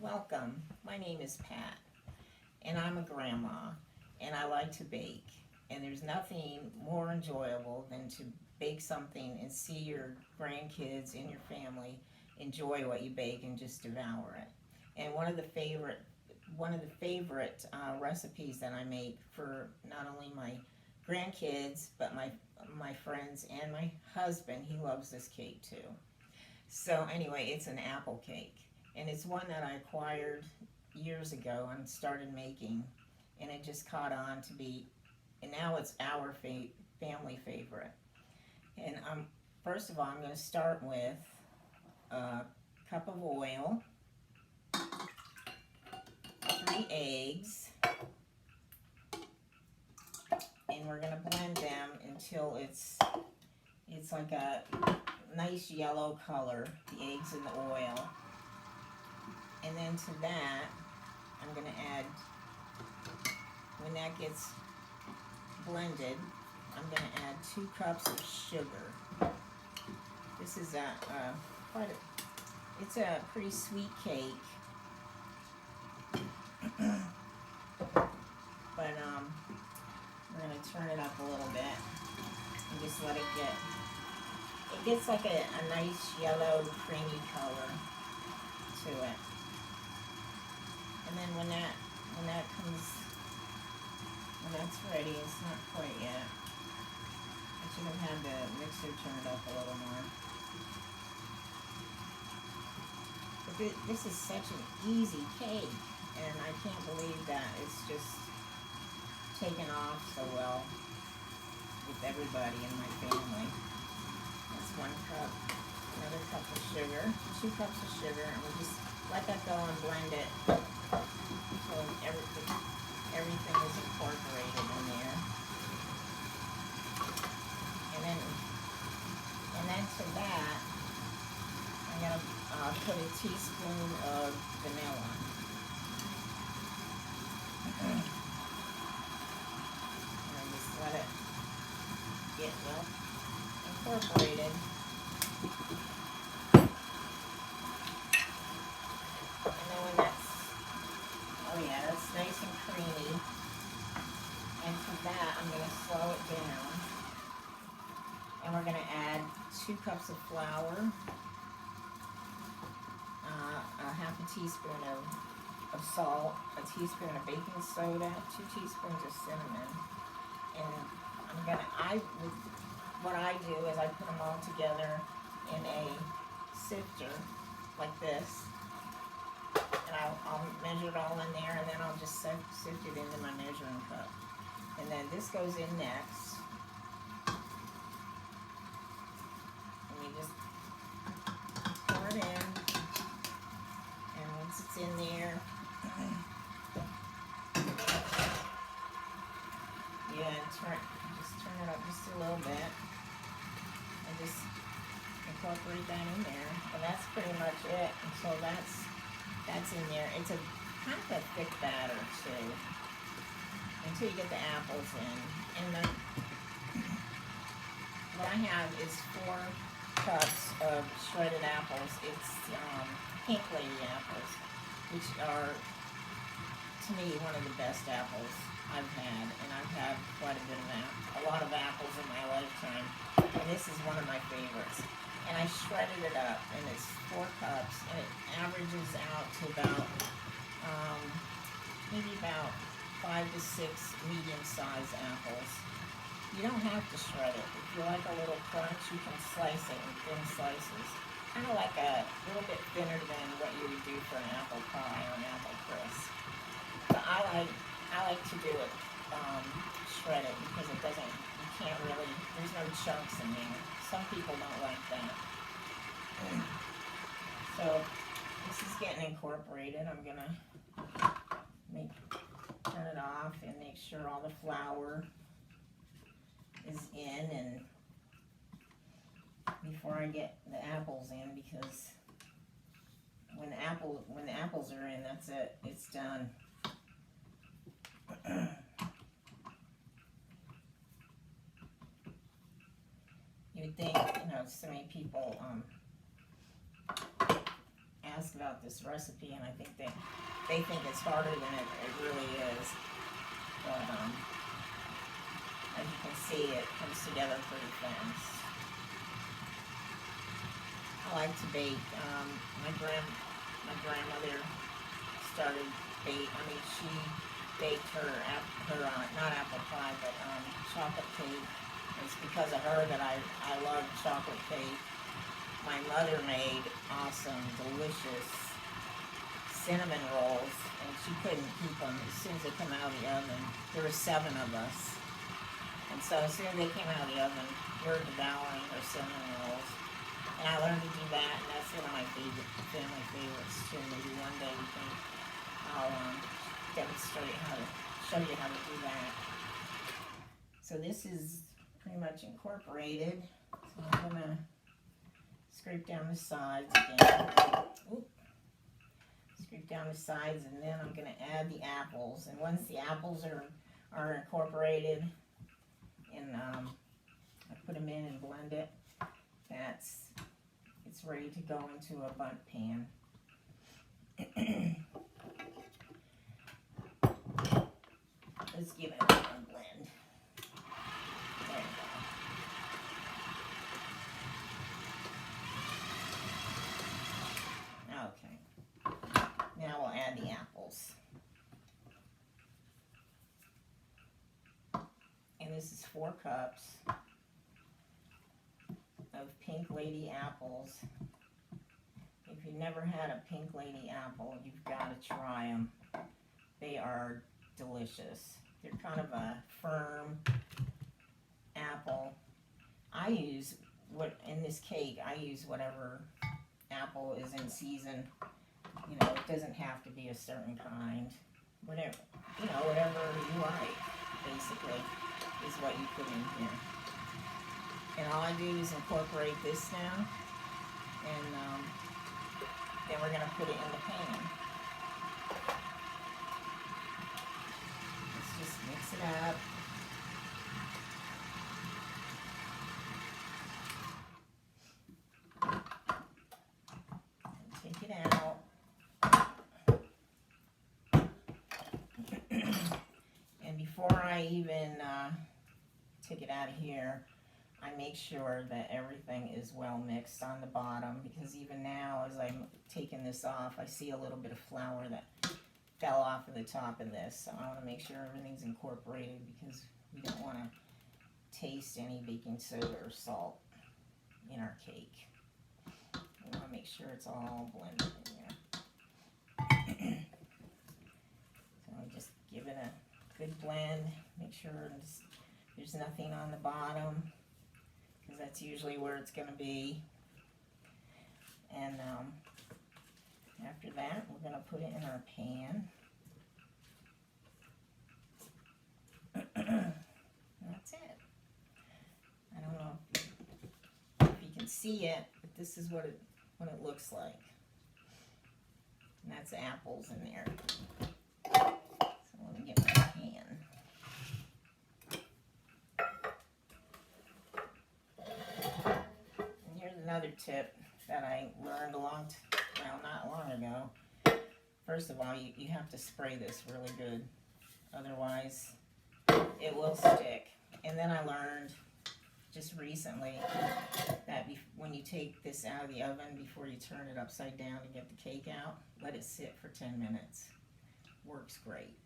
Welcome. My name is Pat, and I'm a grandma, and I like to bake. And there's nothing more enjoyable than to bake something and see your grandkids and your family enjoy what you bake and just devour it. And one of the favorite recipes that I make for not only my grandkids but my friends and my husband. He loves this cake too. So anyway, it's an apple cake, and it's one that I acquired years ago and started making, and it just caught on to be, and now it's our family favorite. And first of all, I'm going to start with a cup of oil, 3 eggs, and we're going to blend them until it's like a nice yellow color, the eggs in the oil. And then to that, I'm going to add, when that gets blended, I'm going to add 2 cups of sugar. This is it's a pretty sweet cake, but we're going to turn it up a little bit and just let it gets like a nice yellow creamy color to it. And then when that's ready, it's not quite yet. I should have had the mixer turned up a little more. But this is such an easy cake, and I can't believe that it's just taken off so well with everybody in my family. That's 1 cup, another cup of sugar, 2 cups of sugar, and we just let that go and blend it until everything is incorporated in there. And then to that, I'm going to put a teaspoon of vanilla. And just let it get well incorporated. And then when that's nice and creamy. And to that, I'm going to slow it down. And we're going to add 2 cups of flour, a half a teaspoon of salt, a teaspoon of baking soda, 2 teaspoons of cinnamon. And what I do is I put them all together in a sifter like this. And I'll measure it all in there, and then I'll just sift it into my measuring cup. And then this goes in next. And you just pour it in. And once it's in there, just turn it up just a little bit. And just incorporate that in there. And that's pretty much it. And so that's in there. It's a kind of a thick batter too, until you get the apples in. And then what I have is 4 cups of shredded apples. It's pink lady apples, which are, to me, one of the best apples I've had. And I've had quite a lot of apples in my lifetime. And this is one of my favorites. And I shredded it up, and it's 4 cups, and it averages out to about, maybe about 5 to 6 medium-sized apples. You don't have to shred it. If you like a little crunch, you can slice it in thin slices. Kind of like a little bit thinner than what you would do for an apple pie or an apple crisp. But I like to do it, shred it, because it doesn't, you can't really, there's no chunks in there. Some people don't like that. So this is getting incorporated. I'm gonna turn it off and make sure all the flour is in, and before I get the apples in, because when the apples are in, that's it. It's done. You would think, so many people ask about this recipe, and I think they think it's harder than it really is. But as you can see, it comes together pretty fast. I like to bake. My grandmother started bake. I mean, she baked her not apple pie, but chocolate cake. It's because of her that I love chocolate cake. My mother made awesome, delicious cinnamon rolls, and she couldn't keep them as soon as they come out of the oven. There were 7 of us, and so as soon as they came out of the oven, we're devouring her cinnamon rolls. And I learned to do that, and that's one of my family favorites too. Maybe one day I'll demonstrate show you how to do that. So this is pretty much incorporated. So I'm gonna scrape down the sides again. Oop. Scrape down the sides, and then I'm gonna add the apples. And once the apples are incorporated, and I put them in and blend it, it's ready to go into a bundt pan. Let's give it a blend. There we go. Okay. Now we'll add the apples. And this is 4 cups of Pink Lady apples. If you've never had a Pink Lady apple, you've got to try them. They are delicious. They're kind of a firm apple. I use in this cake, I use whatever apple is in season. You know, it doesn't have to be a certain kind. Whatever you like, basically, is what you put in here. And all I do is incorporate this now, and then we're gonna put it in the pan. Let's just mix it up. And take it out. And before I even take it out of here, I make sure that everything is well mixed on the bottom, because even now as I'm taking this off, I see a little bit of flour that fell off of the top of this. So I want to make sure everything's incorporated, because we don't want to taste any baking soda or salt in our cake. We want to make sure it's all blended in there. So I just give it a good blend, make sure there's nothing on the bottom, because that's usually where it's going to be. And after that, we're going to put it in our pan. That's it. I don't know if you can see it, but this is what it looks like. And that's apples in there. So let me get my pan. Another tip that I learned not long ago. First of all, you have to spray this really good, otherwise it will stick. And then I learned just recently that when you take this out of the oven, before you turn it upside down to get the cake out, let it sit for 10 minutes. Works great.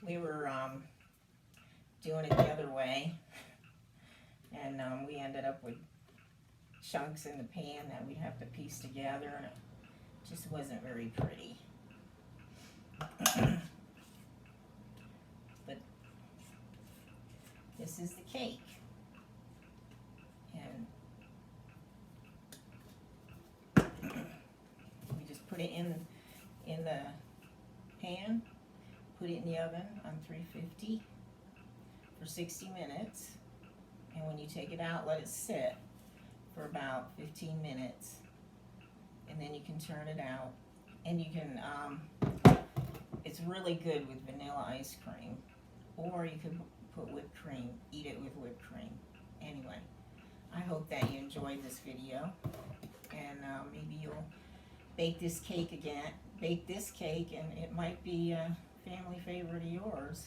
We were doing it the other way, and we ended up with chunks in the pan that we'd have to piece together, and it just wasn't very pretty. But this is the cake, and we just put it in the pan, put it in the oven on 350 for 60 minutes, and when you take it out, let it sit for about 15 minutes, and then you can turn it out, and you can it's really good with vanilla ice cream, or you could put whipped cream, eat it with whipped cream. Anyway, I hope that you enjoyed this video, and maybe you'll bake this cake again. Bake this cake, and it might be a family favorite of yours.